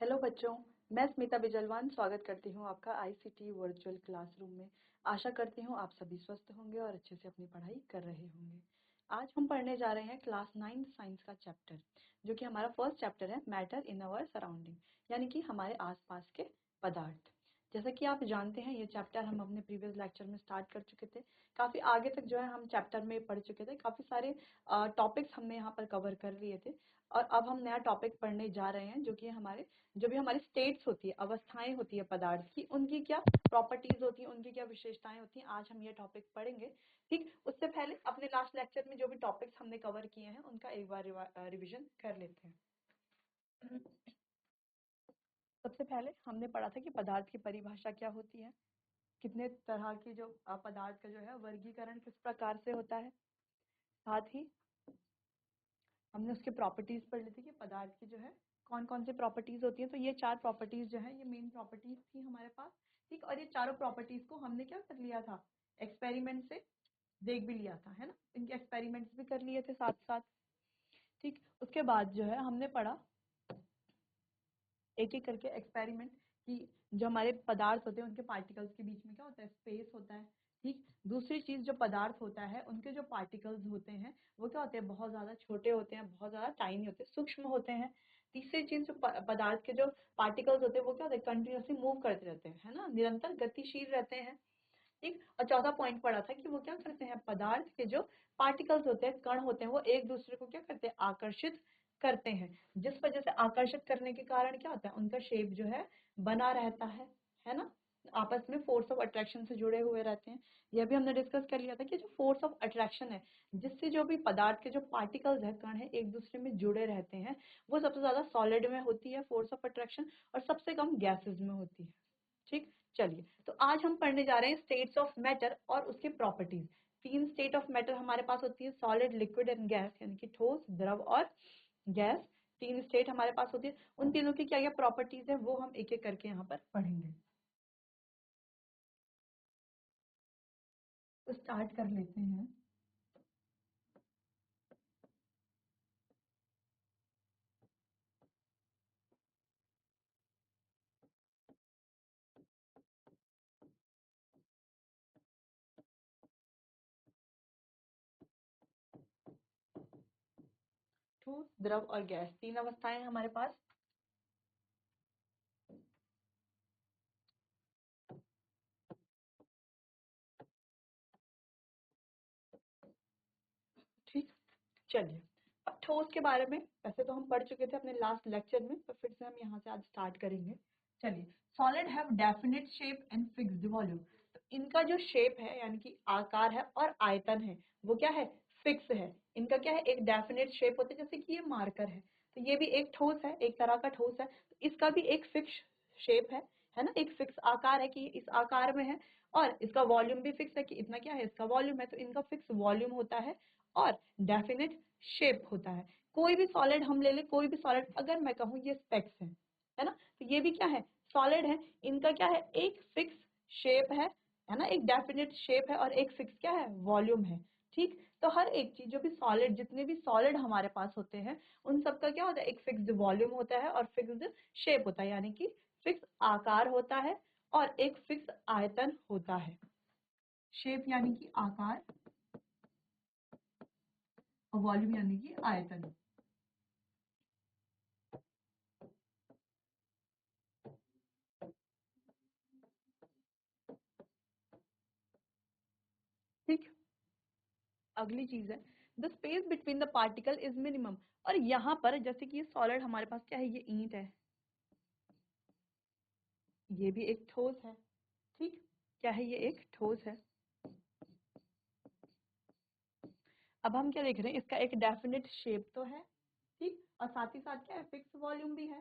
Hello बच्चों, मैं स्मिता बिजलवान स्वागत करती हूँ आपका आईसीटी वर्चुअल क्लासरूम में। आशा करती हूँ आप सभी स्वस्थ होंगे और अच्छे से अपनी पढ़ाई कर रहे होंगे। आज हम पढ़ने जा रहे हैं क्लास 9 साइंस का चैप्टर, जो कि हमारा फर्स्ट चैप्टर है, मैटर इन अवर सराउंडिंग, यानी कि हमारे आसपास के पदार्थ। जैसा कि आप जानते हैं, ये चैप्टर हम अपने प्रीवियस लेक्चर में स्टार्ट कर चुके थे। काफ़ी आगे तक जो है हम चैप्टर में पढ़ चुके थे, काफ़ी सारे टॉपिक्स हमने यहाँ पर कवर कर लिए थे। और अब हम नया टॉपिक पढ़ने जा रहे हैं, जो कि जो भी हमारी स्टेट्स होती है, अवस्थाएं होती है पदार्थ की, उनकी क्या प्रॉपर्टीज होती हैं, उनकी क्या विशेषताएं होती हैं, आज हम ये टॉपिक पढ़ेंगे। ठीक, उससे पहले अपने लास्ट लेक्चर में जो भी टॉपिक्स हमने कवर किए हैं उनका एक बार रिवीजन कर लेते हैं। सबसे पहले हमने पढ़ा था कि पदार्थ की परिभाषा क्या होती है, कितने तरह की जो पदार्थ का जो है वर्गीकरण किस प्रकार से होता है। साथ ही हमने उसके प्रॉपर्टीज पढ़ ली थी कि पदार्थ की जो है कौन कौन सी प्रॉपर्टीज होती हैं। तो ये 4 प्रॉपर्टीज जो है ये मेन प्रॉपर्टीज थी हमारे पास। ठीक, और ये चारों प्रॉपर्टीज को हमने क्या कर लिया था, एक्सपेरिमेंट से देख भी लिया था, है ना। इनके एक्सपेरिमेंट्स भी कर लिए थे साथ साथ। ठीक, उसके बाद जो है हमने पढ़ा एक एक करके एक्सपेरिमेंट कि जो हमारे पदार्थ होते हैं उनके पार्टिकल्स के बीच में क्या होता है, स्पेस होता है। ठीक, दूसरी चीज जो पदार्थ होता है उनके जो पार्टिकल्स होते हैं वो क्या होते हैं, बहुत ज्यादा छोटे होते हैं, बहुत ज्यादा टाइनी होते हैं, सूक्ष्म होते हैं। तीसरी चीज जो पदार्थ के जो पार्टिकल्स होते हैं वो क्या होते हैं, कंटिन्यूसली मूव करते रहते हैं, है ना, निरंतर गतिशील रहते हैं। ठीक, और चौथा पॉइंट पढ़ा था कि वो क्या करते हैं, पदार्थ के जो पार्टिकल्स होते हैं, कण होते हैं, वो एक दूसरे को क्या करते हैं, आकर्षित करते हैं। जिस वजह से आकर्षित करने के कारण क्या होता है, उनका शेप जो है बना रहता है ना, आपस में फोर्स ऑफ अट्रैक्शन से जुड़े हुए रहते हैं। यह भी हमने डिस्कस कर लिया था कि जो फोर्स ऑफ अट्रैक्शन है, जिससे जो भी पदार्थ के जो पार्टिकल्स है, कण है, एक दूसरे में जुड़े रहते हैं, वो सबसे ज्यादा सॉलिड में होती है फोर्स ऑफ अट्रैक्शन, और सबसे कम गैसेज में होती है। ठीक, चलिए, तो आज हम पढ़ने जा रहे हैं स्टेट्स ऑफ मैटर और उसके प्रॉपर्टीज। 3 स्टेट ऑफ मैटर हमारे पास होती है, सॉलिड, लिक्विड एंड गैस, यानी कि ठोस, द्रव और गैस। 3 स्टेट हमारे पास होती है, उन तीनों की क्या क्या प्रॉपर्टीज है वो हम एक एक करके यहाँ पर पढ़ेंगे। तो स्टार्ट कर लेते हैं। ठोस, द्रव और गैस, 3 अवस्थाएं हमारे पास। ठीक, चलिए, अब ठोस के बारे में वैसे तो हम पढ़ चुके थे अपने लास्ट लेक्चर में, पर फिर से हम यहाँ से आज स्टार्ट करेंगे। चलिए, solid have definite shape and fixed volume. तो इनका जो शेप है, यानी कि आकार है और आयतन है, वो क्या है, फिक्स है। इनका क्या है, एक डेफिनेट शेप होता है, जैसे कि ये मार्कर है, तो ये भी एक ठोस है, एक तरह का ठोस है, तो इसका भी एक फिक्स शेप है ना, एक फिक्स आकार है कि इस आकार में है, और इसका वॉल्यूम भी फिक्स है कि इतना क्या है, इसका वॉल्यूम है। तो इनका फिक्स वॉल्यूम होता है और डेफिनेट शेप होता है। कोई भी सॉलिड हम ले ले, कोई भी सॉलिड, अगर मैं कहूँ ये स्पेक्स है ना, तो ये भी क्या है, सॉलिड है। इनका क्या है, एक फिक्स शेप है ना, एक डेफिनेट शेप है, और एक फिक्स क्या है, वॉल्यूम है। ठीक, तो हर एक चीज, जो भी सॉलिड, जितने भी सॉलिड हमारे पास होते हैं, उन सबका क्या होता है, एक फिक्स्ड वॉल्यूम होता है और फिक्स्ड शेप होता है, यानी कि फिक्स आकार होता है और एक फिक्स आयतन होता है। शेप यानी कि आकार और वॉल्यूम यानी कि आयतन। ठीक, अगली चीज है, the space between the particle is minimum. और यहाँ पर जैसे कि ये सॉलिड हमारे पास क्या है, ये ईंट है, ये भी एक ठोस है। ठीक, क्या है, ये एक ठोस है। अब हम क्या देख रहे हैं, इसका एक डेफिनेट शेप तो है, ठीक, और साथ ही साथ क्या है, फिक्स वॉल्यूम भी है।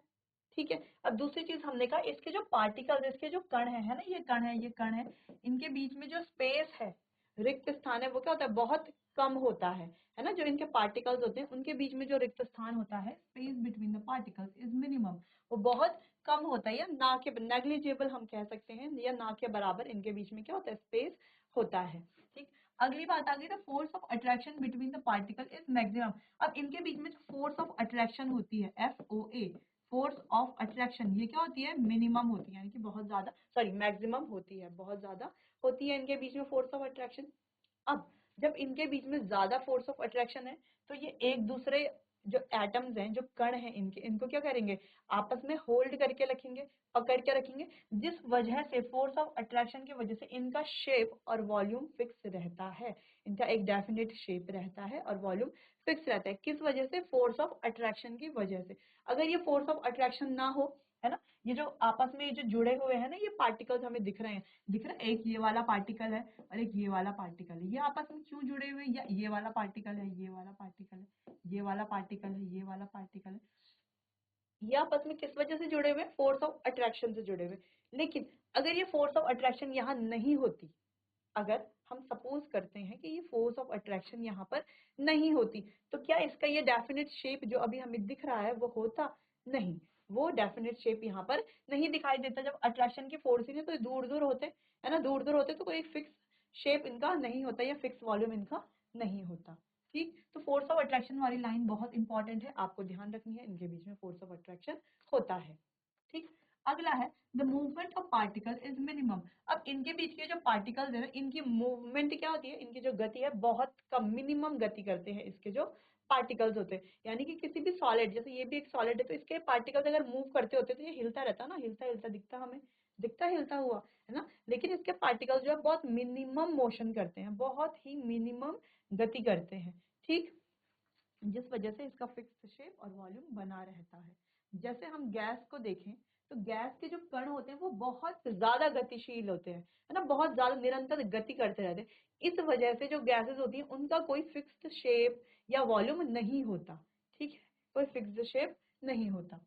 ठीक है, अब दूसरी चीज हमने कहा, इसके जो पार्टिकल्स, इसके जो कण है ना, ये कण है, ये कण है, इनके बीच में जो स्पेस है, रिक्त स्थान है, वो क्या होता है, बहुत कम होता है ना। जो इनके पार्टिकल्स होते हैं उनके बीच में जो रिक्त स्थान होता है, space between the particles is minimum, वो बहुत कम होता है, या ना के नेग्लिजिबल हम कह सकते हैं, या ना के बराबर इनके बीच में क्या होता है, स्पेस होता है। ठीक, अगली बात आ गई, the force of attraction between the particle is maximum. अब इनके बीच में जो फोर्स ऑफ अट्रैक्शन होती है, FOA, फोर्स ऑफ अट्रैक्शन ये क्या होती है, मिनिमम होती है, यानी कि बहुत ज्यादा, सॉरी मैक्सिमम होती है, बहुत ज्यादा होती है इनके बीच में फोर्स ऑफ अट्रैक्शन। अब जब इनके बीच में ज्यादा फोर्स ऑफ अट्रैक्शन है तो ये एक दूसरे जो एटम्स हैं, जो कण हैं इनके, इनको क्या करेंगे, आपस में होल्ड करके रखेंगे, पकड़ के रखेंगे, जिस वजह से फोर्स ऑफ अट्रैक्शन की वजह से इनका शेप और वॉल्यूम फिक्स रहता है, इनका एक डेफिनेट शेप रहता है और वॉल्यूम फिक्स रहता है। किस वजह से, फोर्स ऑफ अट्रैक्शन की वजह से। अगर ये फोर्स ऑफ अट्रैक्शन ना हो, है ना, ये जो आपस में ये जो जुड़े हुए हैं ना, ये पार्टिकल्स हमें दिख रहे हैं, दिख रहा है, एक ये वाला पार्टिकल है और एक ये वाला पार्टिकल है, ये आपस में क्यों जुड़े हुए हैं, या ये वाला पार्टिकल है, ये वाला पार्टिकल है, ये वाला पार्टिकल है, ये वाला पार्टिकल है, ये आपस में किस वजह से जुड़े हुए हैं, फोर्स ऑफ अट्रैक्शन से जुड़े हुए। लेकिन अगर ये फोर्स ऑफ अट्रैक्शन यहाँ नहीं होती, अगर हम सपोज करते हैं कि ये फोर्स ऑफ अट्रैक्शन यहाँ पर नहीं होती, तो क्या इसका ये डेफिनेट शेप जो अभी हमें दिख रहा है वो होता, नहीं, वो डेफिनेट शेप यहाँ पर नहीं दिखाई देता। जब अट्रैक्शन की फोर्स ही नहीं तो दूर दूर होते, है ना, दूर दूर होते तो कोई फिक्स शेप इनका नहीं होता या फिक्स वॉल्यूम इनका नहीं होता। ठीक, तो फोर्स ऑफ अट्रैक्शन वाली लाइन बहुत इंपॉर्टेंट है, आपको ध्यान रखनी है, इनके बीच में फोर्स ऑफ अट्रैक्शन होता है। ठीक, अगला है the movement of particle is minimum. अब इनके बीच के जो पार्टिकल्स है ना, इनकी मूवमेंट क्या होती है, इनकी जो गति है बहुत कम, मिनिमम गति करते हैं इसके जो पार्टिकल्स होते हैं। यानी कि किसी भी सॉलिड, जैसे ये भी एक सॉलिड है, तो इसके पार्टिकल्स अगर मूव करते होते तो ये हिलता रहता ना, हिलता हिलता दिखता हमें, दिखता हिलता हुआ, है ना, लेकिन इसके पार्टिकल्स जो है बहुत मिनिमम मोशन करते हैं, बहुत ही मिनिमम गति करते हैं। ठीक, जिस वजह से इसका फिक्स शेप और वॉल्यूम बना रहता है। जैसे हम गैस को देखें तो गैस के जो कण होते हैं वो बहुत ज्यादा गतिशील होते हैं, है ना, बहुत ज्यादा निरंतर गति करते रहते हैं। इस वजह से जो गैसेस होती हैं उनका कोई फिक्स्ड शेप या वॉल्यूम नहीं होता। ठीक है, कोई फिक्स्ड शेप नहीं होता।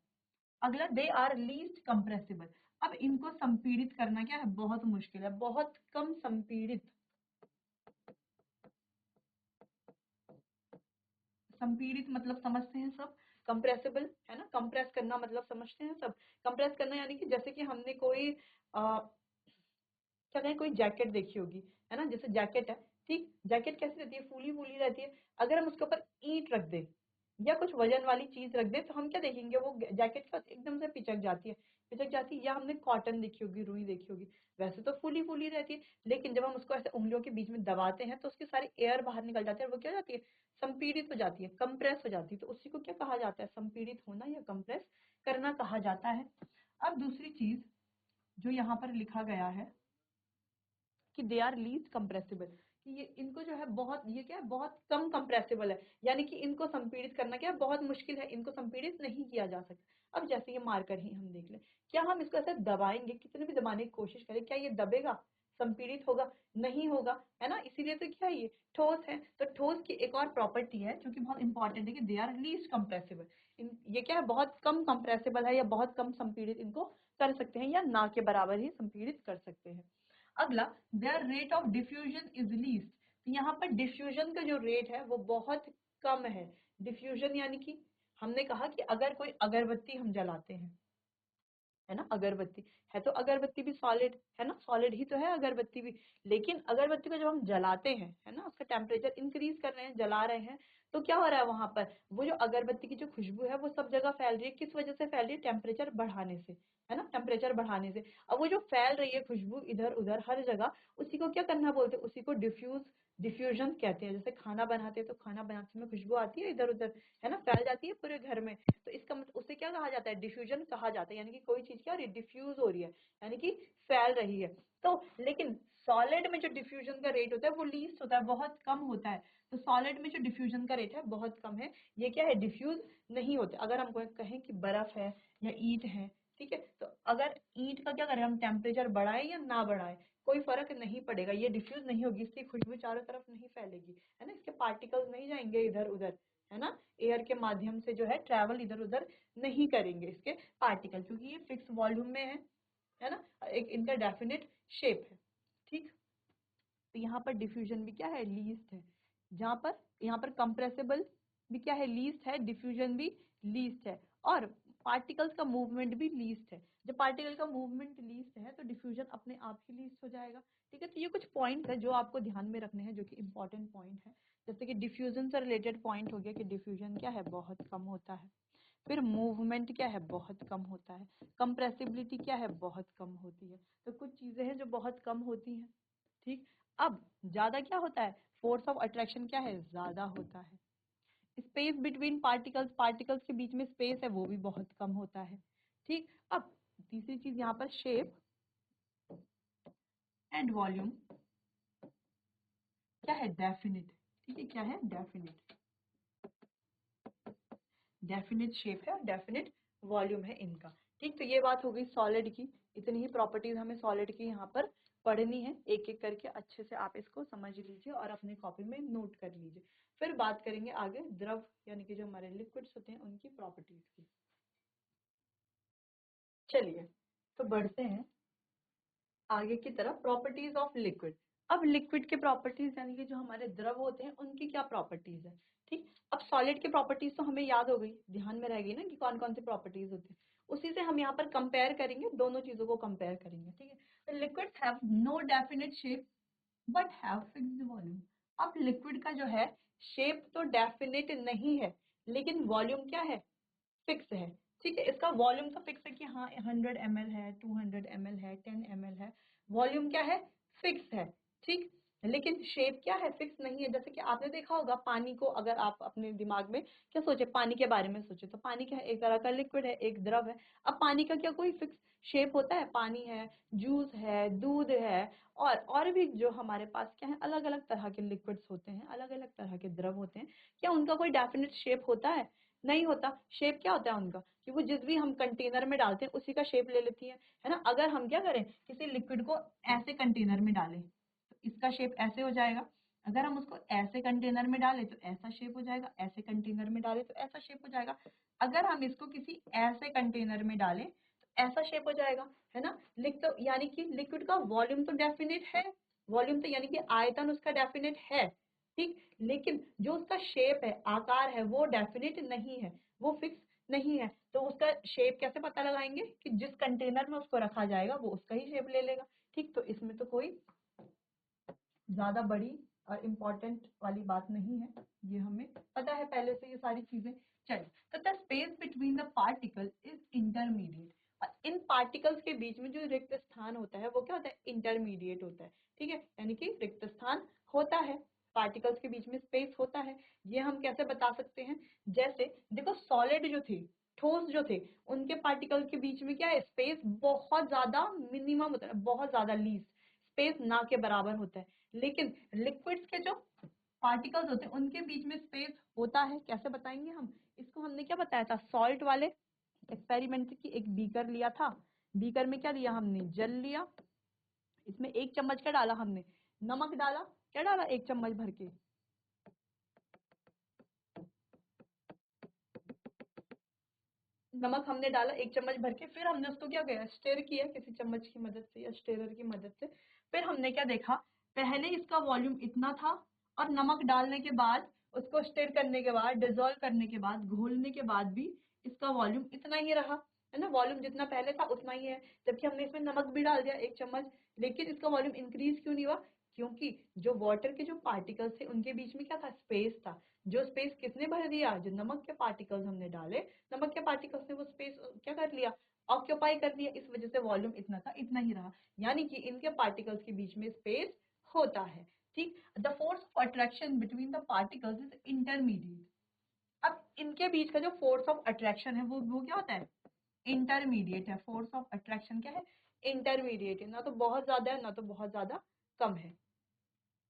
अगला, दे आर लीस्ट कंप्रेसिबल। अब इनको संपीड़ित करना क्या है, बहुत मुश्किल है, बहुत कम संपीड़ित, संपीड़ित मतलब समझते हैं सब, कंप्रेसिबल है ना, कंप्रेस करना मतलब समझते हैं सब। कंप्रेस करना यानी कि जैसे कि हमने कोई क्या कहें, कोई जैकेट देखी होगी, है ना, जैसे जैकेट है, ठीक, जैकेट कैसी रहती है, फूली फूली रहती है। अगर हम उसके ऊपर ईंट रख दें या कुछ वजन वाली चीज रख दें तो हम क्या देखेंगे, वो जैकेट का एकदम से पिचक जाती है, पिचक जाती है। या हमने कॉटन देखी होगी, रुई देखी होगी, वैसे तो फूली फूली रहती है, लेकिन जब हम उसको ऐसे उंगलियों के बीच में दबाते हैं तो उसके सारे एयर बाहर निकल जाते हैं और वो क्या हो जाती है, संपीड़ित हो जाती है, कंप्रेस हो जाती है। तो उसी को क्या कहा जाता है, संपीड़ित होना या कंप्रेस करना कहा जाता है। अब दूसरी चीज जो यहाँ पर लिखा गया है कि दे आर लीस्ट कंप्रेसिबल, कि ये इनको जो है बहुत, ये क्या है, बहुत कम कंप्रेसिबल है, यानी कि इनको संपीड़ित करना क्या है, बहुत मुश्किल है, इनको संपीड़ित नहीं किया जा सकता। अब जैसे ये मार्कर ही हम देख लें, क्या हम इसको ऐसे दबाएंगे, कितने भी दबाने की कोशिश करें, क्या ये दबेगा, संपीड़ित होगा, नहीं होगा, है ना, इसीलिए तो क्या है, ये ठोस है। तो ठोस की एक और प्रॉपर्टी है जो कि बहुत इंपॉर्टेंट है कि दे आर लीस्ट कंप्रेसिबल, ये क्या है, बहुत कम कंप्रेसिबल है या बहुत कम संपीड़ित इनको कर सकते हैं या ना के बराबर ही संपीड़ित कर सकते हैं। अगला, there rate of diffusion is least. तो यहाँ पर डिफ्यूजन का जो रेट है वो बहुत कम है। डिफ्यूजन यानी कि हमने कहा कि अगर कोई अगरबत्ती हम जलाते हैं, है ना, अगरबत्ती है तो अगरबत्ती भी सॉलिड है ना, सॉलिड ही तो है अगरबत्ती भी। लेकिन अगरबत्ती को जब हम जलाते हैं, है ना, उसका टेम्परेचर इंक्रीज कर रहे हैं, जला रहे हैं, तो क्या हो रहा है वहां पर, वो जो अगरबत्ती की जो खुशबू है वो सब जगह फैल रही है। किस वजह से फैल रही है, टेम्परेचर बढ़ाने से, है ना, टेम्परेचर बढ़ाने से। अब वो जो फैल रही है खुशबू इधर उधर हर जगह, उसी को क्या करना बोलते हैं, उसी को डिफ्यूजन कहते हैं। जैसे खाना बनाते हैं तो खाना बनाते में खुशबू आती है इधर उधर, है ना, फैल जाती है पूरे घर में, तो इसका मतलब उसे क्या कहा जाता है, डिफ्यूजन कहा जाता है। यानी कि कोई चीज क्या हो रही है, डिफ्यूज हो रही है, यानी कि फैल रही है। तो लेकिन सॉलिड में जो डिफ्यूजन का रेट होता है वो लीस्ट होता है, बहुत कम होता है। तो सॉलिड में जो डिफ्यूजन का रेट है बहुत कम है, ये क्या है, डिफ्यूज नहीं होते। अगर हम कहें कि बर्फ है या ईंट है, ठीक है, तो अगर ईंट का क्या करें हम, टेम्परेचर बढ़ाए या ना बढ़ाए, कोई फर्क नहीं पड़ेगा, ये डिफ्यूज नहीं होगी, इसकी खुशबू चारों तरफ नहीं फैलेगी, है ना, इसके पार्टिकल्स नहीं जाएंगे इधर उधर, है ना, एयर के माध्यम से जो है ट्रैवल इधर उधर नहीं करेंगे इसके पार्टिकल, क्योंकि ये फिक्स वॉल्यूम में है ना, एक इनका डेफिनेट शेप है। ठीक, तो यहाँ पर डिफ्यूजन भी क्या है, लीस्ट है। जहाँ पर यहाँ पर कंप्रेसिबल भी क्या है, लीस्ट है, डिफ्यूजन भी लीस्ट है, और पार्टिकल्स का मूवमेंट भी लीस्ट है। जब पार्टिकल का मूवमेंट लीस्ट है तो डिफ्यूजन अपने आप ही लीस्ट हो जाएगा। ठीक है, तो ये कुछ पॉइंट्स है जो आपको ध्यान में रखने हैं, जो कि इंपॉर्टेंट पॉइंट है। जैसे कि डिफ्यूजन से रिलेटेड पॉइंट हो गया कि डिफ्यूजन क्या है, बहुत कम होता है। फिर मूवमेंट क्या है, बहुत कम होता है। कंप्रेसिबिलिटी क्या है, बहुत कम होती है। तो कुछ चीजें हैं जो बहुत कम होती हैं, ठीक। अब ज्यादा क्या होता है, फोर्स ऑफ अट्रैक्शन क्या है, ज्यादा होता है। स्पेस बिटवीन पार्टिकल्स, पार्टिकल्स के बीच में स्पेस है वो भी बहुत कम होता है, ठीक। अब तीसरी चीज यहाँ पर शेप एंड वॉल्यूम क्या है, डेफिनिट, ठीक है, क्या है, डेफिनिट, डेफिनिट शेप है और डेफिनिट वॉल्यूम है इनका, ठीक। तो ये बात हो गई सॉलिड की। इतनी ही प्रॉपर्टीज हमें सॉलिड की यहाँ पर पढ़नी है, एक एक करके अच्छे से आप इसको समझ लीजिए और अपनी कॉपी में नोट कर लीजिए। फिर बात करेंगे आगे द्रव यानी कि जो हमारे लिक्विड्स होते हैं उनकी प्रॉपर्टीज की। चलिए तो बढ़ते हैं आगे की तरफ, प्रॉपर्टीज ऑफ लिक्विड। अब लिक्विड के प्रॉपर्टीज यानी कि जो हमारे द्रव होते हैं उनकी क्या प्रॉपर्टीज है, ठीक। अब सॉलिड की प्रॉपर्टीज तो हमें याद हो गई, ध्यान में रह गई ना कि कौन कौन सी प्रॉपर्टीज होती है। उसी से हम यहाँ पर कंपेयर करेंगे, दोनों चीजों को कंपेयर करेंगे, ठीक है। तो liquids have no definite shape but have fixed volume. अब लिक्विड का जो है शेप तो डेफिनेट नहीं है, लेकिन वॉल्यूम क्या है, फिक्स है, ठीक है। इसका वॉल्यूम तो फिक्स है कि हाँ 100 ml है, 200 ml है, 10 ml है, वॉल्यूम क्या है, फिक्स है, ठीक। लेकिन शेप क्या है, फिक्स नहीं है। जैसे कि आपने देखा होगा पानी को, अगर आप अपने दिमाग में क्या सोचे, पानी के बारे में सोचे, तो पानी क्या है, एक तरह का लिक्विड है, एक द्रव है। अब पानी का क्या कोई फिक्स शेप होता है, पानी है, जूस है, दूध है, और भी जो हमारे पास क्या है, अलग अलग तरह के लिक्विड्स होते हैं, अलग अलग तरह के द्रव होते हैं, क्या उनका कोई डेफिनेट शेप होता है, नहीं होता। शेप क्या होता है उनका, कि वो जिस भी हम कंटेनर में डालते हैं उसी का शेप ले लेती है ना। अगर हम क्या करें, किसी लिक्विड को ऐसे कंटेनर में डालें तो इसका शेप ऐसे हो जाएगा, अगर हम उसको ऐसे कंटेनर में डालें तो ऐसा शेप हो जाएगा, ऐसे कंटेनर में डालें तो ऐसा शेप हो जाएगा, अगर हम इसको किसी ऐसे कंटेनर में डालें तो ऐसा शेप हो जाएगा, है ना। तो यानी कि लिक्विड का वॉल्यूम तो डेफिनेट है, वॉल्यूम तो यानी कि आयतन उसका डेफिनेट है, ठीक। लेकिन जो उसका शेप है, आकार है, वो डेफिनेट नहीं है, वो फिक्स नहीं है। तो उसका शेप कैसे पता लगाएंगे, कि जिस कंटेनर में उसको रखा जाएगा वो उसका ही शेप ले लेगा, ठीक। तो इसमें तो कोई ज्यादा बड़ी और इम्पोर्टेंट वाली बात नहीं है, ये हमें पता है पहले से ये सारी चीजें। चलिए, तो the space between the particle is intermediate. और इन पार्टिकल्स के बीच में जो रिक्त स्थान होता है वो क्या होता है, इंटरमीडिएट होता है, ठीक है। यानी कि रिक्त स्थान होता है, पार्टिकल्स के बीच में स्पेस होता है। ये हम कैसे बता सकते हैं, जैसे देखो सॉलिड जो थे, ठोस जो थे, उनके पार्टिकल के बीच में क्या है, स्पेस बहुत ज्यादा मिनिमम होता है, बहुत ज्यादा लीस्ट स्पेस ना के बराबर होता है। लेकिन लिक्विड्स के जो पार्टिकल्स होते हैं उनके बीच में स्पेस होता है, कैसे बताएंगे हम इसको। हमने क्या बताया था, सॉल्ट वाले एक्सपेरिमेंट की, एक बीकर लिया था, बीकर में क्या लिया हमने, जल लिया, इसमें 1 चम्मच क्या डाला हमने, नमक डाला, क्या डाला 1 चम्मच भर के, नमक हमने डाला 1 चम्मच भर के। फिर हमने उसको क्या किया, स्टेर किया किसी चम्मच की मदद से या स्टेरर की मदद से। फिर हमने क्या देखा, पहले इसका वॉल्यूम इतना था और नमक डालने के बाद, उसको स्टेर करने के बाद, डिजोल्व करने के बाद, घोलने के बाद भी इसका वॉल्यूम इतना ही रहा, है ना। वॉल्यूम जितना पहले था उतना ही है, जबकि हमने इसमें नमक भी डाल दिया 1 चम्मच, लेकिन इसका वॉल्यूम इंक्रीज क्यों नहीं हुआ, क्योंकि जो वाटर के जो पार्टिकल्स थे उनके बीच में क्या था, स्पेस था। जो स्पेस किसने भर दिया, जो नमक के पार्टिकल्स हमने डाले, नमक के पार्टिकल्स ने वो स्पेस क्या कर लिया, ऑक्यूपाई कर लिया, इस वजह से वॉल्यूम इतना था, इतना ही रहा। यानी कि इनके पार्टिकल्स के बीच में स्पेस होता है, ठीक। The force of attraction between the particles is intermediate. अब इनके बीच का जो फोर्स ऑफ अट्रैक्शन है वो क्या होता है, इंटरमीडिएट है। फोर्स ऑफ अट्रैक्शन क्या है, इंटरमीडिएट है, ना तो बहुत ज्यादा है ना तो बहुत ज्यादा कम है,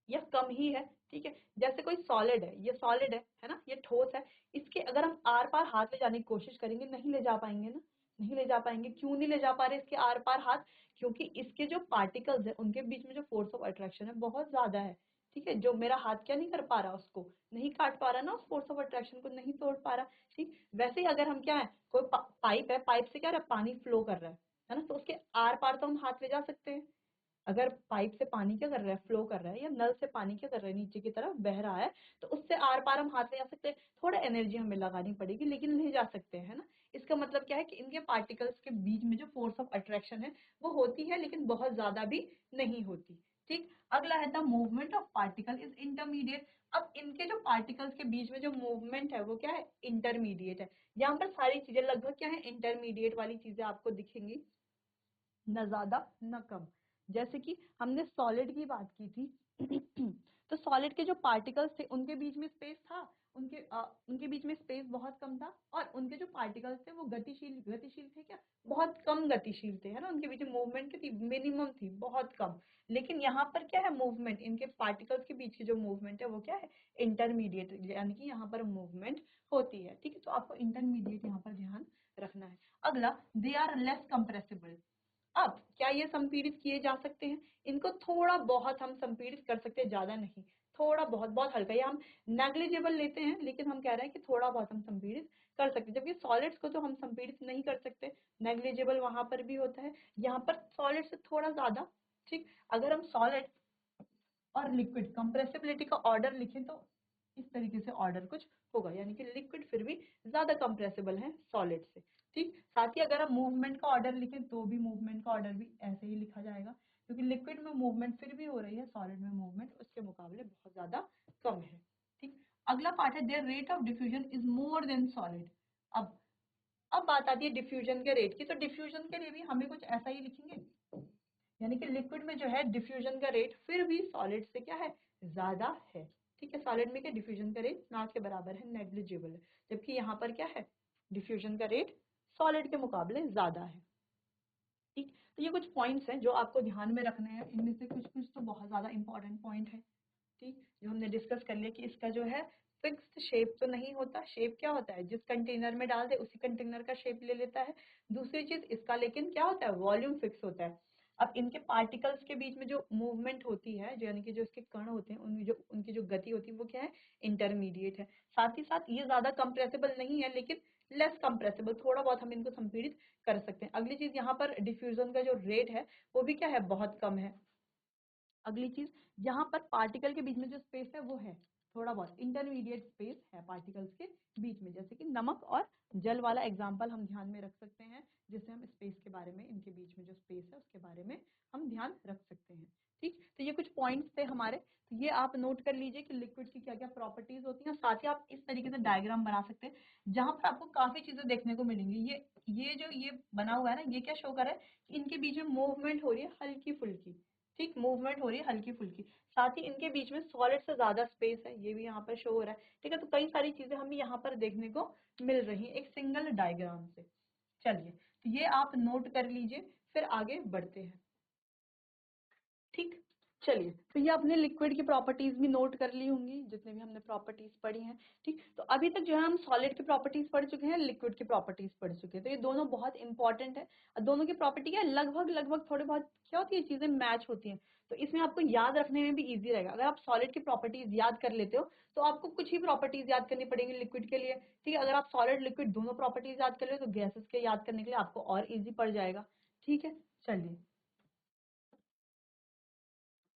या कम ही है, ठीक है। जैसे कोई सॉलिड है, ये सॉलिड है ना, ये ठोस है, इसके अगर हम आर पार हाथ ले जाने की कोशिश करेंगे नहीं ले जा पाएंगे ना, नहीं ले जा पाएंगे। क्यों नहीं ले जा पा रहे इसके आर पार हाथ, क्योंकि इसके जो पार्टिकल्स है उनके बीच में जो फोर्स ऑफ अट्रैक्शन है बहुत ज्यादा है, ठीक है। जो मेरा हाथ क्या नहीं कर पा रहा, उसको नहीं काट पा रहा ना, उस फोर्स ऑफ अट्रैक्शन को नहीं तोड़ पा रहा, ठीक। वैसे ही अगर हम क्या है, कोई पाइप है, पाइप से क्या रहा, पानी फ्लो कर रहा है ना, तो उसके आर पार तो हम हाथ ले जा सकते हैं। अगर पाइप से पानी क्या कर रहा है, फ्लो कर रहा है, या नल से पानी क्या कर रहा है, नीचे की तरफ बह रहा है, तो उससे आर पार हम हाथ ले जा सकते हैं। थोड़ा एनर्जी हमें लगानी पड़ेगी लेकिन ले जा सकते हैं, है ना। इसका मतलब क्या है कि इनके पार्टिकल्स के बीच में जो फोर्स ऑफ अट्रैक्शन है वो होती है, लेकिन बहुत ज्यादा भी नहीं होती, ठीक। अगला है the movement of particle is intermediate. अब इनके जो पार्टिकल्स के बीच में जो मूवमेंट है वो क्या है, इंटरमीडिएट है। यहाँ पर सारी चीजें लगभग क्या है, इंटरमीडिएट वाली चीजें आपको दिखेंगी, न ज्यादा न कम। जैसे कि हमने सॉलिड की बात की थी तो सॉलिड के जो पार्टिकल्स थे उनके बीच में स्पेस था, उनके बीच में स्पेस बहुत कम था, और उनके जो पार्टिकल्स थे वो गतिशील थे क्या, बहुत कम गतिशील थे, है ना। उनके बीच में मूवमेंट कितनी मिनिमम थी, बहुत कम। लेकिन यहाँ पर क्या है, मूवमेंट, इनके पार्टिकल्स के बीच की जो मूवमेंट है वो क्या है, इंटरमीडिएट, यानी कि यहाँ पर मूवमेंट होती है। ठीक है, तो आपको इंटरमीडिएट यहाँ पर ध्यान रखना है। अगला, दे आर लेस कंप्रेसिबल। अब क्या ये संपीड़ित किए जा सकते हैं, इनको थोड़ा बहुत हम संपीड़ित कर सकते हैं, ज्यादा नहीं, थोड़ा बहुत, बहुत हल्का, या हम नेग्लिजिबल लेते हैं, लेकिन हम कह रहे हैं कि थोड़ा बहुत हम संपीड़ित कर सकते हैं। जबकि सॉलिड्स को तो हम संपीड़ित नहीं कर सकते, नेग्लिजिबल वहां पर भी होता है, यहाँ पर सॉलिड से थोड़ा ज्यादा। ठीक, अगर हम सॉलिड और लिक्विड कंप्रेसिबिलिटी का ऑर्डर लिखें तो इस तरीके से ऑर्डर कुछ होगा, यानी कि लिक्विड फिर भी ज्यादा कंप्रेसिबल है सॉलिड से। ठीक, साथ ही अगर हम मूवमेंट का ऑर्डर लिखें तो भी मूवमेंट का ऑर्डर भी ऐसे ही लिखा जाएगा, क्योंकि लिक्विड में मूवमेंट फिर भी हो रही है, सॉलिड में मूवमेंट उसके मुकाबले बहुत ज्यादा कम है। ठीक, अगला पार्ट है, there rate of diffusion is more than solid. अब बात आती है डिफ्यूजन के रेट की, तो डिफ्यूजन के लिए भी हमें कुछ ऐसा ही लिखेंगे, यानी कि लिक्विड में जो है डिफ्यूजन का रेट फिर भी सॉलिड से क्या है, ज्यादा है। ठीक है, सॉलिड में क्या डिफ्यूजन का रेट ना के बराबर है, नेग्लिजिबल है, जबकि यहाँ पर क्या है, डिफ्यूजन का रेट सॉलिड के मुकाबले ज्यादा है। ठीक, तो ये कुछ पॉइंट्स हैं जो आपको ध्यान में रखने हैं, इनमें से कुछ कुछ तो बहुत ज्यादा इंपॉर्टेंट पॉइंट है। ठीक, जो हमने डिस्कस कर लिया कि इसका जो है फिक्स्ड शेप तो नहीं होता, शेप क्या होता है, जिस कंटेनर में डाल दे उसी कंटेनर का शेप ले लेता है। दूसरी चीज, इसका लेकिन क्या होता है, वॉल्यूम फिक्स होता है। अब इनके पार्टिकल्स के बीच में जो मूवमेंट होती है, जो यानी कि जो इसके कण होते हैं, उनकी जो गति होती है वो क्या है, इंटरमीडिएट है। साथ ही साथ ये ज्यादा कंप्रेसिबल नहीं है, लेकिन लेस कंप्रेसिबल, थोड़ा बहुत हम इनको संपीड़ित कर सकते हैं। अगली चीज, यहाँ पर डिफ्यूजन का जो रेट है वो भी क्या है, बहुत कम है। अगली चीज, यहाँ पर पार्टिकल के बीच में जो स्पेस है वो है थोड़ा बहुत, इंटरमीडिएट स्पेस है पार्टिकल्स के बीच में। जैसे कि नमक और जल वाला एग्जांपल हम ध्यान में रख सकते हैं, जिससे हम स्पेस के बारे में, इनके बीच में जो स्पेस है उसके बारे में हम ध्यान रख सकते हैं। ठीक, तो ये कुछ पॉइंट्स थे हमारे, तो ये आप नोट कर लीजिए कि लिक्विड की क्या क्या प्रॉपर्टीज होती हैं। साथ ही आप इस तरीके से डायग्राम बना सकते हैं जहां पर आपको काफी चीजें देखने को मिलेंगी। ये बना हुआ है ना, ये क्या शो कर रहा है कि इनके बीच में मूवमेंट हो रही है हल्की फुल्की। ठीक, मूवमेंट हो रही है हल्की फुल्की, साथ ही इनके बीच में सॉलिड से ज्यादा स्पेस है, ये भी यहाँ पर शो हो रहा है। ठीक है, तो कई सारी चीजें हमें यहाँ पर देखने को मिल रही है एक सिंगल डायग्राम से। चलिए, तो ये आप नोट कर लीजिए, फिर आगे बढ़ते हैं। ठीक, चलिए, तो ये अपने लिक्विड की प्रॉपर्टीज भी नोट कर ली होंगी, जितने भी हमने प्रॉपर्टीज पढ़ी हैं। ठीक, तो अभी तक जो है हम सॉलिड की प्रॉपर्टीज पढ़ चुके हैं, लिक्विड की प्रॉपर्टीज पढ़ चुके हैं, तो ये दोनों बहुत इंपॉर्टेंट है। दोनों की प्रॉपर्टी क्या है, लगभग लगभग थोड़े बहुत क्या होती है, चीजें मैच होती हैं, तो इसमें आपको याद रखने में भी इजी रहेगा। अगर आप सॉलिड की प्रॉपर्टीज याद कर लेते हो तो आपको कुछ ही प्रॉपर्टीज याद करनी पड़ेंगी लिक्विड के लिए। ठीक है, अगर आप सॉलिड लिक्विड दोनों प्रॉपर्टीज याद कर ले तो गैसेस के याद करने के लिए आपको और ईजी पड़ जाएगा। ठीक है, चलिए,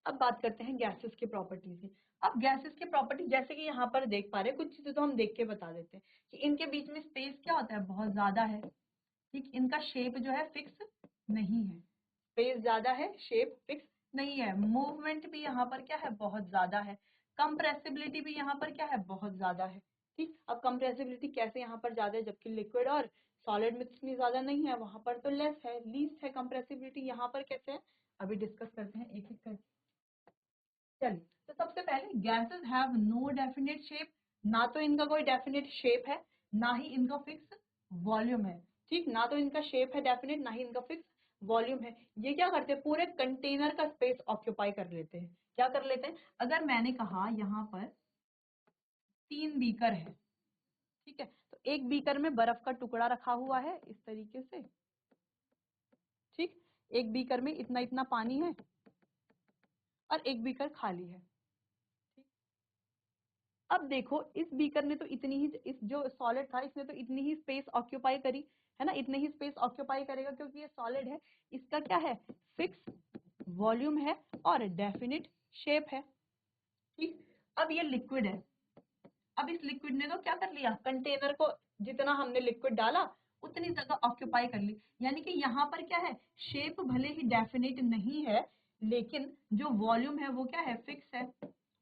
अब बात करते हैं गैसेस की प्रॉपर्टीज की। अब गैसेस की प्रॉपर्टी जैसे कि यहाँ पर देख पा रहे हैं, कुछ चीजें तो हम देख के बता देते हैं कि इनके बीच में स्पेस क्या होता है, बहुत ज्यादा है। ठीक, इनका शेप जो है फिक्स नहीं है, स्पेस ज्यादा है, शेप फिक्स नहीं है। मूवमेंट भी यहाँ पर क्या है, बहुत ज्यादा है। कंप्रेसिबिलिटी भी यहाँ पर क्या है, बहुत ज्यादा है। ठीक, अब कंप्रेसिबिलिटी कैसे यहाँ पर ज्यादा है, जबकि लिक्विड और सॉलिड में इतनी ज्यादा नहीं है, वहां पर तो लेस है, लीस्ट है कंप्रेसिबिलिटी। यहाँ पर कैसे है, अभी डिस्कस करते हैं एक एक करके। चलिए, तो सबसे पहले gases have no definite shape, ना तो इनका कोई डेफिनेट शेप है, ना ही इनका फिक्स वॉल्यूम है। ठीक, ना तो इनका शेप है डेफिनेट, ना ही इनका फिक्स वॉल्यूम है। ये क्या करते हैं, पूरे कंटेनर का स्पेस ऑक्यूपाई कर लेते हैं। क्या कर लेते हैं, अगर मैंने कहा यहाँ पर 3 बीकर है, ठीक है, तो एक बीकर में बर्फ का टुकड़ा रखा हुआ है इस तरीके से। ठीक, एक बीकर में इतना इतना पानी है और एक बीकर खाली है। अब देखो, इस बीकर ने तो इतनी ही, इस जो सॉलिड था इसने तो इतनी ही स्पेस ऑक्यूपाई करी, है ना, इतनी ही स्पेस ऑक्यूपाई करेगा क्योंकि ये सॉलिड है। इसका क्या है, फिक्स वॉल्यूम है और डेफिनिट शेप है। ठीक, अब ये लिक्विड है, अब इस लिक्विड ने तो क्या कर लिया, कंटेनर को जितना हमने लिक्विड डाला उतनी जगह ऑक्यूपाई कर ली, यानी कि यहाँ पर क्या है, शेप भले ही डेफिनेट नहीं है, लेकिन जो वॉल्यूम है वो क्या है, फिक्स है,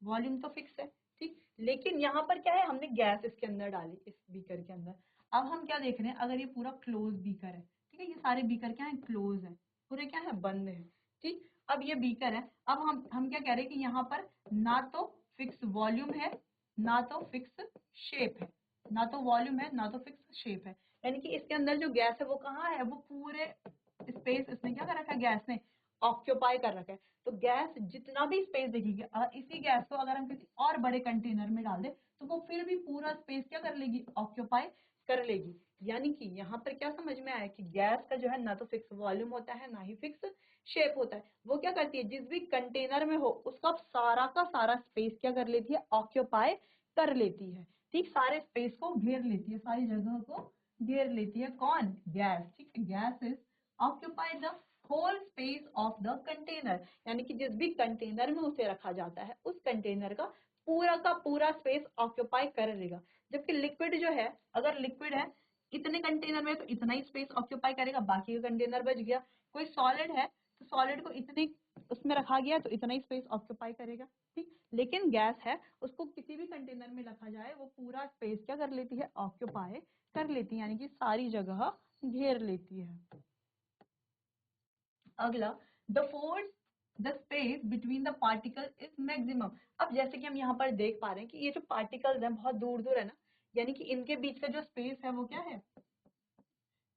वॉल्यूम तो फिक्स है। ठीक, लेकिन यहाँ पर क्या है, हमने गैस इसके अंदर डाली, इस बीकर के अंदर। अब हम क्या देख रहे हैं, अगर ये पूरा क्लोज बीकर है, ठीक है, ये सारे बीकर क्या है, क्लोज है, पूरे क्या है, बंद है, ठीक। अब ये बीकर है, अब हम क्या कह रहे हैं कि यहाँ पर ना तो फिक्स वॉल्यूम है, ना तो फिक्स शेप है, ना तो वॉल्यूम है, ना तो फिक्स शेप है, यानी कि इसके अंदर जो गैस है वो कहाँ है, वो पूरे स्पेस इसने क्या कर रखा है, गैस ने ऑक्यूपाई कर रखा है। तो गैस जितना भी स्पेस देखेगी, इसी गैस को अगर हम किसी और बड़े कंटेनर में डाल दें तो वो फिर भी पूरा स्पेस क्या कर लेगी, ऑक्यूपाई कर लेगी। यानी कि यहाँ पर क्या समझ में आया कि गैस का जो है ना तो फिक्स वॉल्यूम होता है, ना ही फिक्स शेप होता है। वो क्या करती है, जिस भी कंटेनर में हो उसका सारा का सारा स्पेस क्या कर लेती है, ऑक्यूपाई कर लेती है, ठीक, सारे स्पेस को घेर लेती है, सारी जगह को घेर लेती है, कौन, गैस, ठीक है। Gas is occupy the whole space of the container, यानी कि जिस भी कंटेनर में उसे रखा जाता है उस कंटेनर का पूरा स्पेस ऑक्यूपाई कर लेगा। जबकि लिक्विड जो है, अगर लिक्विड है इतने कंटेनर में तो इतना ही स्पेस ऑक्यूपाई करेगा, बाकी का कंटेनर बच गया। कोई सॉलिड है तो सॉलिड को इतने उसमें रखा गया तो इतना ही स्पेस ऑक्यूपाई करेगा, ठीक। लेकिन गैस है, उसको किसी भी कंटेनर में रखा जाए वो पूरा स्पेस क्या कर लेती है, ऑक्यूपाई कर लेती है, यानी कि सारी जगह घेर लेती है। अगला, the force the space between the particle is maximum. अब जैसे कि हम यहाँ पर देख पा रहे हैं कि ये जो पार्टिकल्स हैं बहुत दूर दूर है ना, यानी कि इनके बीच का जो स्पेस है वो क्या है,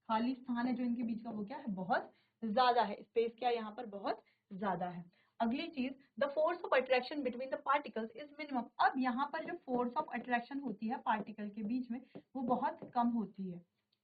खाली स्थान है जो इनके बीच का वो क्या है, बहुत ज्यादा है, स्पेस क्या है यहाँ पर, बहुत ज्यादा है। अगली चीज, the force of attraction between the particles is minimum. अब यहाँ पर जो फोर्स ऑफ अट्रैक्शन होती है पार्टिकल के बीच में वो बहुत कम होती है,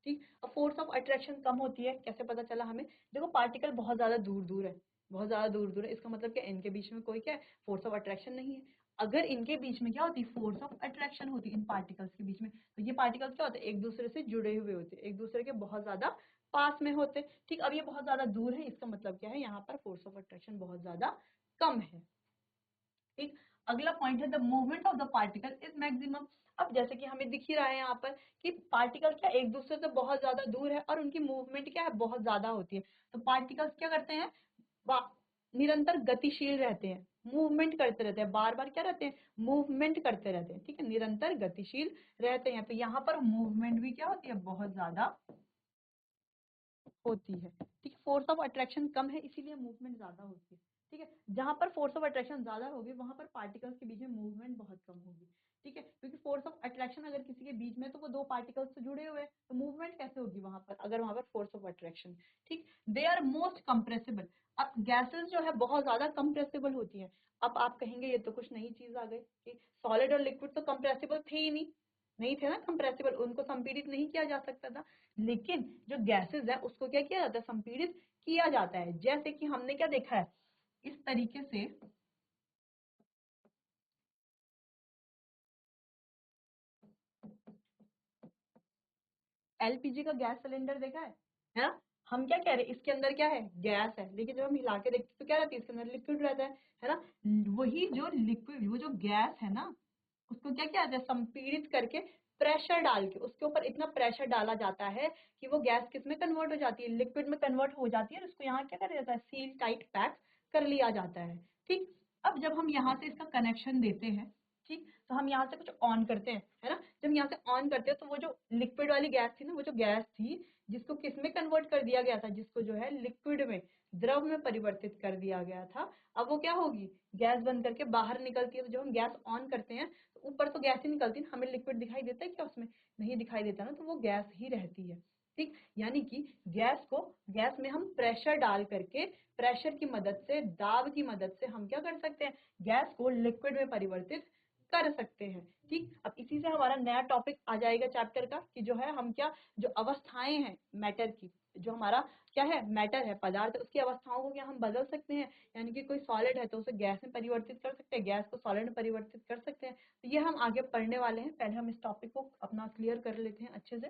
ठीक। अब फोर्स ऑफ अट्रैक्शन कम होती है, कैसे पता चला हमें, देखो पार्टिकल बहुत ज्यादा दूर दूर है, बहुत ज्यादा दूर दूर है, इसका मतलब क्या, इनके बीच में कोई क्या है, फोर्स ऑफ अट्रैक्शन नहीं है। अगर इनके बीच में क्या होती, फोर्स ऑफ अट्रैक्शन होती इन पार्टिकल्स के बीच में, तो ये पार्टिकल्स क्या होते हैं, एक दूसरे से जुड़े हुए होते, एक दूसरे के बहुत ज्यादा पास में होते, ठीक। अब ये बहुत ज्यादा दूर है, इसका मतलब क्या है, यहाँ पर फोर्स ऑफ अट्रैक्शन बहुत ज्यादा कम है, ठीक। अगला पॉइंट है, the movement of the particle is maximum. अब जैसे कि हमें दिख ही रहा है यहाँ पर कि पार्टिकल क्या एक दूसरे से बहुत ज्यादा दूर है और उनकी मूवमेंट क्या है, बहुत ज्यादा होती है। तो पार्टिकल्स क्या करते हैं, निरंतर गतिशील रहते हैं, मूवमेंट करते रहते हैं, बार बार क्या रहते हैं, मूवमेंट करते रहते हैं, ठीक है, निरंतर गतिशील रहते हैं। तो यहाँ पर मूवमेंट भी क्या होती है, बहुत ज्यादा होती है, ठीक है। फोर्स ऑफ अट्रैक्शन कम है इसीलिए मूवमेंट ज्यादा होती है, ठीक है। जहां पर फोर्स ऑफ अट्रैक्शन ज्यादा होगी वहां पर पार्टिकल्स के बीच में मूवमेंट बहुत कम होगी, ठीक है, क्योंकि फोर्स ऑफ अट्रैक्शन अगर किसी के बीच में तो वो दो पार्टिकल्स से जुड़े हुए हैं, तो मूवमेंट कैसे होगी वहां पर, अगर वहां पर फोर्स ऑफ अट्रैक्शन, ठीक। They are most compressible. अब गैसेस जो है बहुत ज्यादा कंप्रेसिबल होती है। अब आप कहेंगे ये तो कुछ नई चीज आ गई कि सॉलिड और लिक्विड तो कंप्रेसिबल थे ही नहीं थे ना कंप्रेसिबल, उनको संपीड़ित नहीं किया जा सकता था। लेकिन जो गैसेस है उसको क्या किया जाता है, संपीड़ित किया जाता है। जैसे कि हमने क्या देखा है, इस तरीके से एलपीजी का गैस सिलेंडर देखा है ना। हम क्या कह रहे हैं, इसके अंदर क्या है, गैस है, लेकिन जब हम हिला के देखते तो क्या रहती है, इसके अंदर लिक्विड रहता है ना। वही जो लिक्विड, वो जो गैस है ना, उसको क्या किया जाता है, संपीड़ित करके प्रेशर डाल के उसके ऊपर इतना प्रेशर डाला जाता है कि वो गैस किस में कन्वर्ट हो जाती है, लिक्विड में कन्वर्ट हो जाती है, और उसको यहाँ क्या कर दिया जाता है, सील टाइट पैक कर लिया जाता है, ठीक। अब जब हम यहाँ से इसका कनेक्शन देते हैं, ठीक, तो हम यहाँ से कुछ ऑन करते हैं, है ना। जब यहाँ से ऑन करते हैं तो वो जो लिक्विड वाली गैस थी ना, वो जो गैस थी जिसको किस में कन्वर्ट कर दिया गया था, जिसको जो है लिक्विड में, द्रव में परिवर्तित कर दिया गया था, अब वो क्या होगी, गैस बन करके बाहर निकलती है। तो जब हम गैस ऑन करते हैं तो ऊपर तो गैस ही निकलती है, हमें लिक्विड दिखाई देता है क्या उसमें, नहीं दिखाई देता ना, तो वो गैस ही रहती है, ठीक। यानी कि गैस में हम प्रेशर डाल करके, प्रेशर की मदद से, दाब की मदद से हम क्या कर सकते हैं, गैस को लिक्विड में परिवर्तित कर सकते हैं, ठीक। अब इसी से हमारा नया टॉपिक आ जाएगा चैप्टर का कि जो है हम क्या, जो अवस्थाएं हैं मैटर की, जो हमारा क्या है, मैटर है, पदार्थ, उसकी अवस्थाओं को क्या हम बदल सकते हैं। यानी कि कोई सॉलिड है तो उसे गैस में परिवर्तित कर सकते हैं, गैस को सॉलिड में परिवर्तित कर सकते हैं। तो ये हम आगे पढ़ने वाले हैं, पहले हम इस टॉपिक को अपना क्लियर कर लेते हैं अच्छे से।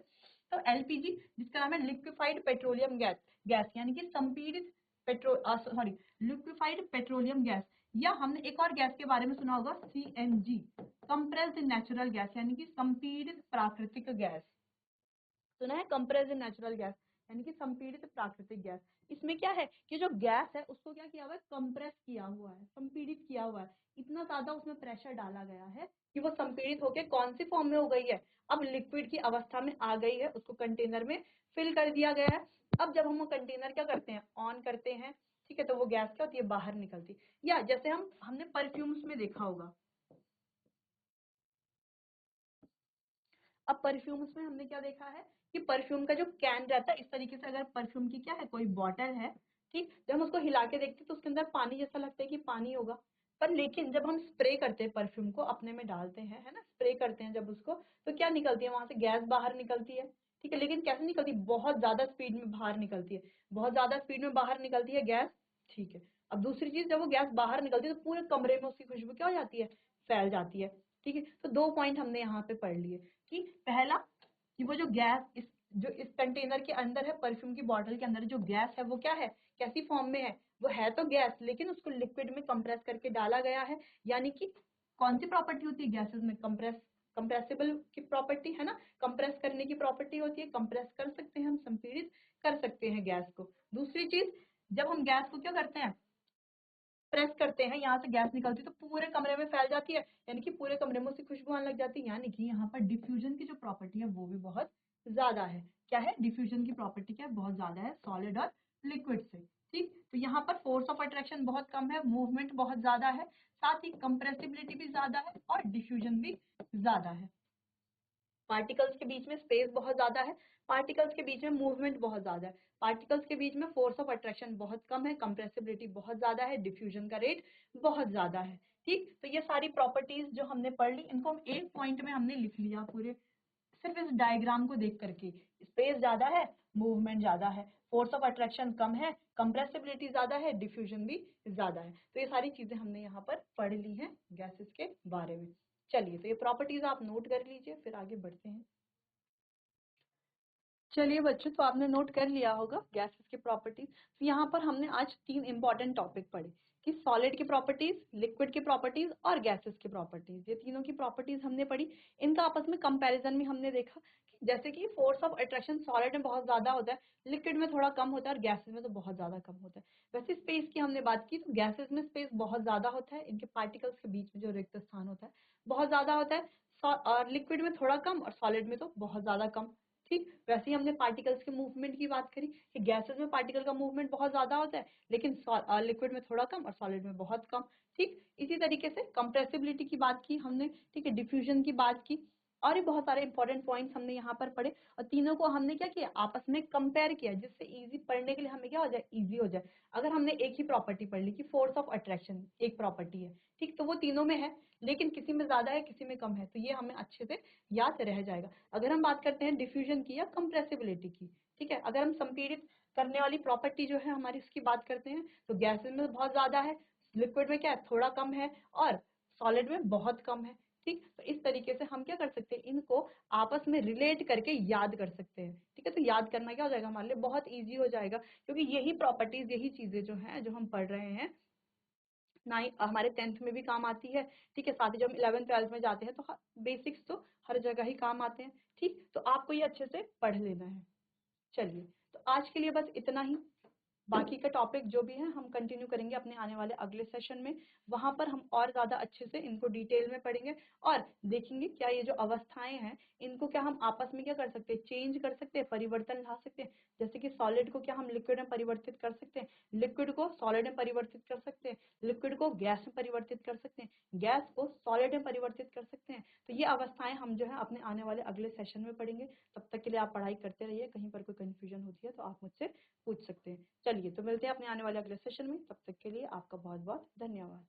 तो एलपीजी, जिसका नाम है लिक्विफाइड पेट्रोलियम गैस, यानी कि संपीड़ित लिक्विफाइड पेट्रोलियम गैस, या हमने एक और गैस के बारे में सुना होगा, सीएनजी, कंप्रेस्ड नेचुरल गैस, यानी कि संपीड़ित प्राकृतिक गैस, सुना है, कंप्रेस्ड नेचुरल गैस यानी कि संपीड़ित प्राकृतिक गैस। इसमें क्या है कि जो गैस है उसको क्या किया हुआ है, कंप्रेस किया हुआ है, संपीड़ित किया हुआ है, इतना ज्यादा उसमें प्रेशर डाला गया है कि वो संपीड़ित होकर कौन सी फॉर्म में हो गई है, अब लिक्विड की अवस्था में आ गई है, उसको कंटेनर में फिल कर दिया गया है। अब जब हम वो कंटेनर क्या करते हैं, ऑन करते हैं, ठीक है, तो वो गैस क्या होती है, बाहर निकलती है। या जैसे हमने परफ्यूम्स में देखा होगा, अब परफ्यूम्स में हमने क्या देखा है कि परफ्यूम का जो कैन रहता है, इस तरीके से अगर परफ्यूम की क्या है, कोई बॉटल है, ठीक, जब हम उसको हिला के देखते हैं तो उसके अंदर पानी जैसा लगता है कि पानी होगा, पर लेकिन जब हम स्प्रे करते हैं, परफ्यूम को अपने में डालते हैं, है ना, स्प्रे करते हैं जब उसको, तो क्या निकलती है, वहां से गैस बाहर निकलती है, ठीक है। लेकिन कैसे निकलती है, बहुत ज्यादा स्पीड में बाहर निकलती है, बहुत ज्यादा स्पीड में बाहर निकलती है गैस, ठीक है। अब दूसरी चीज, जब वो गैस बाहर निकलती है तो पूरे कमरे में उसकी खुशबू क्या हो जाती है, फैल जाती है, ठीक है। तो 2 पॉइंट हमने यहाँ पे पढ़ लिए कि पहला, कि वो जो गैस जो इस कंटेनर के अंदर है, परफ्यूम की बॉटल के अंदर जो गैस है वो क्या है, कैसी फॉर्म में है, वो है तो गैस, लेकिन उसको लिक्विड में कंप्रेस करके डाला गया है। यानी कि कौन सी प्रॉपर्टी होती है गैसेस में, कंप्रेसिबल की प्रॉपर्टी, है ना, कंप्रेस करने की प्रॉपर्टी होती है, कंप्रेस कर सकते हैं हम, संपीड़ित कर सकते हैं गैस को। दूसरी चीज, जब हम गैस को क्या करते हैं, प्रेस करते हैं, यहाँ से गैस निकलती है तो पूरे कमरे में फैल जाती है, यानी कि पूरे कमरे में उसकी खुशबू आने लग जाती है। यानी कि यहाँ पर डिफ्यूजन की जो प्रॉपर्टी है वो भी बहुत ज्यादा है। क्या है, डिफ्यूजन की प्रॉपर्टी क्या है, बहुत ज्यादा है सॉलिड और लिक्विड से, ठीक। तो यहाँ पर फोर्स ऑफ अट्रैक्शन बहुत कम है, मूवमेंट बहुत ज्यादा है, साथ ही कंप्रेसिबिलिटी भी ज्यादा है और डिफ्यूजन भी ज्यादा है। पार्टिकल्स के बीच में स्पेस बहुत ज्यादा है, पार्टिकल्स के बीच में मूवमेंट बहुत ज्यादा है, पार्टिकल्स के बीच में फोर्स ऑफ अट्रैक्शन बहुत कम है, कंप्रेसिबिलिटी बहुत ज्यादा है, डिफ्यूजन का रेट बहुत ज्यादा है, ठीक। तो ये सारी प्रॉपर्टीज जो हमने पढ़ ली, इनको हम एक पॉइंट में हमने लिख लिया पूरे, सिर्फ इस डायग्राम को देख करके। स्पेस ज्यादा है, मूवमेंट ज्यादा है, फोर्स ऑफ अट्रैक्शन कम है, कंप्रेसिबिलिटी ज्यादा है, डिफ्यूजन भी ज्यादा है। तो ये सारी चीजें हमने यहाँ पर पढ़ ली हैं गैसेस के बारे में। चलिए, तो ये प्रॉपर्टीज आप नोट कर लीजिए, फिर आगे बढ़ते हैं। चलिए बच्चों, तो आपने नोट कर लिया होगा गैसेस की प्रॉपर्टीज। तो यहाँ पर हमने आज 3 इंपॉर्टेंट टॉपिक पढ़े कि सॉलिड की प्रॉपर्टीज, लिक्विड की प्रॉपर्टीज और गैसेस की प्रॉपर्टीज। ये तीनों की प्रॉपर्टीज हमने पढ़ी। इनका आपस में कंपैरिजन में हमने देखा कि जैसे कि फोर्स ऑफ अट्रैक्शन सॉलिड में बहुत ज्यादा होता है, लिक्विड में थोड़ा कम होता है और गैसेस में तो बहुत ज्यादा कम होता है। वैसे स्पेस की हमने बात की तो गैसेस में स्पेस बहुत ज्यादा होता है, इनके पार्टिकल्स के बीच में जो रिक्त स्थान होता है बहुत ज्यादा होता है, और लिक्विड में थोड़ा कम और सॉलिड में तो बहुत ज्यादा कम, ठीक। वैसे ही हमने पार्टिकल्स के मूवमेंट की बात करी कि गैसेस में पार्टिकल का मूवमेंट बहुत ज्यादा होता है, लेकिन लिक्विड में थोड़ा कम और सॉलिड में बहुत कम, ठीक। इसी तरीके से कंप्रेसिबिलिटी की बात की हमने, ठीक है, डिफ्यूजन की बात की, और भी बहुत सारे इंपॉर्टेंट पॉइंट्स हमने यहाँ पर पढ़े, और तीनों को हमने क्या किया, आपस में कंपेयर किया, जिससे इजी पढ़ने के लिए हमें क्या हो जाए, इजी हो जाए। अगर हमने एक ही प्रॉपर्टी पढ़ ली कि फोर्स ऑफ अट्रैक्शन एक प्रॉपर्टी है, ठीक, तो वो तीनों में है, लेकिन किसी में ज्यादा है किसी में कम है, तो ये हमें अच्छे से याद रह जाएगा। अगर हम बात करते हैं डिफ्यूजन की या कंप्रेसिबिलिटी की, ठीक है, अगर हम संपीड़ित करने वाली प्रॉपर्टी जो है हमारी, उसकी बात करते हैं, तो गैसेस में बहुत ज्यादा है, लिक्विड में क्या है, थोड़ा कम है, और सॉलिड में बहुत कम है, ठीक। तो इस तरीके से हम क्या कर सकते हैं, इनको आपस में रिलेट करके याद कर सकते हैं, ठीक है। तो याद करना क्या हो जाएगा हमारे लिए, बहुत ईजी हो जाएगा, क्योंकि यही प्रॉपर्टीज, यही चीजें जो है, जो हम पढ़ रहे हैं, हमारे 10th में भी काम आती है, ठीक है। साथ ही जब हम 11th 12th में जाते हैं तो बेसिक्स तो हर जगह ही काम आते हैं, ठीक। तो आपको ये अच्छे से पढ़ लेना है। चलिए, तो आज के लिए बस इतना ही। बाकी का टॉपिक जो भी है हम कंटिन्यू करेंगे अपने आने वाले अगले सेशन में। वहां पर हम और ज्यादा अच्छे से इनको डिटेल में पढ़ेंगे और देखेंगे क्या ये जो अवस्थाएं हैं, इनको क्या हम आपस में क्या कर सकते हैं, चेंज कर सकते हैं, परिवर्तन ला सकते हैं। जैसे कि सॉलिड को क्या हम लिक्विड में परिवर्तित कर सकते हैं, लिक्विड को सॉलिड में परिवर्तित कर सकते हैं, लिक्विड को गैस में परिवर्तित कर सकते हैं, गैस को सॉलिड में परिवर्तित कर सकते हैं। तो ये अवस्थाएं हम जो है अपने आने वाले अगले सेशन में पढ़ेंगे। तब तक के लिए आप पढ़ाई करते रहिए, कहीं पर कोई कंफ्यूजन होती है तो आप मुझसे पूछ सकते हैं। चलिए, तो मिलते हैं अपने आने वाले अगले सेशन में, तब तक के लिए आपका बहुत बहुत धन्यवाद।